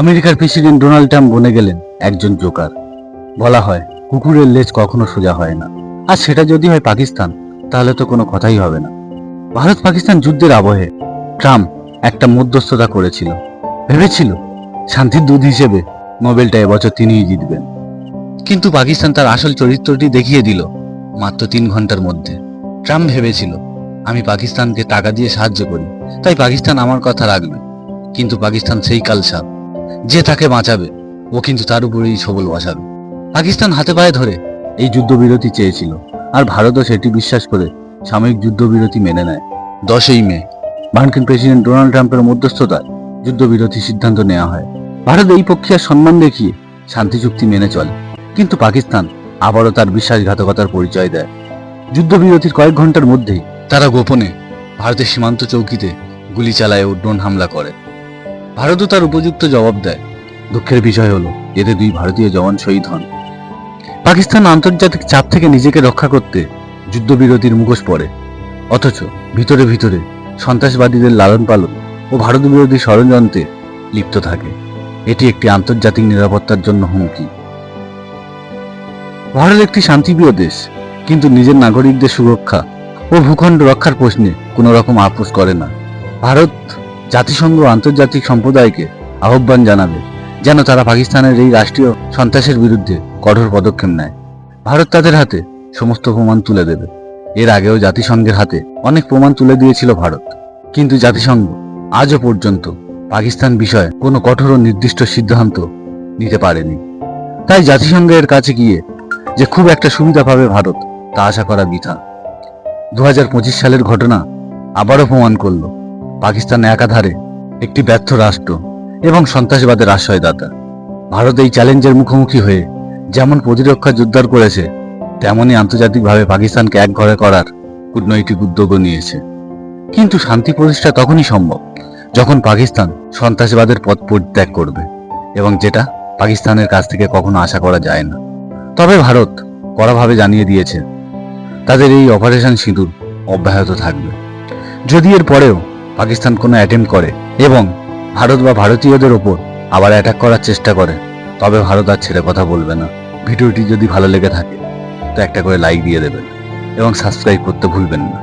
আমেরিকার president Donald Trump বনে গেলেন একজন জোকার। বলা হয় কুকুরের লেজ কখনো সোজা হয় না, আর সেটা যদি হয় পাকিস্তান, তাহলে তো কোনো কথাই হবে না। ভারত পাকিস্তান যুদ্ধের আবহে ট্রাম্প একটা মধ্যস্থতা করেছিল, ভেবেছিল শান্তির দূত হিসেবে নোবেলটা এবছর তিনিই জিতবেন। কিন্তু পাকিস্তান তার আসল চরিত্রটি দেখিয়ে দিল মাত্র 3 ঘন্টার মধ্যে। ট্রাম্প ভেবেছিল আমি পাকিস্তানকে টাকা দিয়ে সাহায্য করি, তাই পাকিস্তান আমার কথা রাখবে। কিন্তু পাকিস্তান সেই কালসাপ, যে তাকে বাঁচাবে ও কিন্তু তার উপরেই সবল বসাবে। পাকিস্তান হাতে পায়ে ধরে এই যুদ্ধবিরতি চেয়েছিল, আর ভারতও সেটি বিশ্বাস করে সাময়িক যুদ্ধবিরতি মেনে নেয়। 10ই মে মার্কিন প্রেসিডেন্ট ডোনাল্ড ট্রাম্পের মধ্যস্থতায় যুদ্ধবিরতির সিদ্ধান্ত নেওয়া হয়। ভারত এই প্রক্রিয়ার সম্মান দেখিয়ে শান্তি চুক্তি মেনে চলে, কিন্তু পাকিস্তান আবারও তার বিশ্বাসঘাতকতার পরিচয় দেয়। যুদ্ধবিরতির কয়েক ঘন্টার মধ্যেই তারা গোপনে ভারতের সীমান্ত চৌকিতে গুলি চালায় ও ড্রোন হামলা করে। ভারতও তার উপযুক্ত জবাব দেয়। দুঃখের বিষয় হলো এতে 2 ভারতীয় জওয়ান শহীদ হন। পাকিস্তান আন্তর্জাতিক চাপ থেকে নিজেকে রক্ষা করতে যুদ্ধবিরতির মুখোশ পরে, অথচ ভিতরে ভিতরে সন্ত্রাসবাদীদের লালন পালন ও ভারত বিরোধী ষড়যন্ত্রে লিপ্ত থাকে। এটি একটি আন্তর্জাতিক নিরাপত্তার জন্য হুমকি। ভারত একটি শান্তিপ্রিয় দেশ, কিন্তু নিজের নাগরিকদের সুরক্ষা ও ভূখণ্ড রক্ষার প্রশ্নে কোনো রকম আপোষ করে না। ভারত জাতিসংঘ ও আন্তর্জাতিক সম্প্রদায়কে আহ্বান জানাবে যেন তারা পাকিস্তানের এই রাষ্ট্রীয় সন্ত্রাসের বিরুদ্ধে কঠোর পদক্ষেপ নেয়। ভারত তাদের হাতে সমস্ত প্রমাণ তুলে দেবে। এর আগেও জাতিসংঘের হাতে অনেক প্রমাণ তুলে দিয়েছিল ভারত, কিন্তু জাতিসংঘ আজও পর্যন্ত পাকিস্তান বিষয়ে কোনো কঠোর ও নির্দিষ্ট সিদ্ধান্ত নিতে পারেনি। তাই জাতিসংঘের কাছে গিয়ে যে খুব একটা সুবিধা পাবে ভারত, তা আশা করা বৃথা। 2025 সালের ঘটনা আবারও প্রমাণ করল পাকিস্তান একাধারে একটি ব্যর্থ রাষ্ট্র এবং সন্ত্রাসবাদের আশ্রয়দাতা। ভারত এই চ্যালেঞ্জের মুখোমুখি হয়ে যেমন প্রতিরক্ষা জোরদার করেছে, তেমনি আন্তর্জাতিকভাবে পাকিস্তানকে একঘরে করার কূটনৈতিক উদ্যোগও নিয়েছে। কিন্তু শান্তি প্রতিষ্ঠা তখনই সম্ভব যখন পাকিস্তান সন্ত্রাসবাদের পথ পরিত্যাগ করবে, এবং যেটা পাকিস্তানের কাছ থেকে কখনো আশা করা যায় না। তবে ভারত কড়াভাবে জানিয়ে দিয়েছে তাদের এই অপারেশন সিঁদুর অব্যাহত থাকবে। যদি এর পরেও পাকিস্তান কোনো অ্যাটেম্প করে এবং ভারত বা ভারতীয়দের ওপর আবার অ্যাটাক করার চেষ্টা করে, তবে ভারত আর ছেড়ে কথা বলবে না। ভিডিওটি যদি ভালো লেগে থাকে তো একটা করে লাইক দিয়ে দেবেন এবং সাবস্ক্রাইব করতে ভুলবেন না।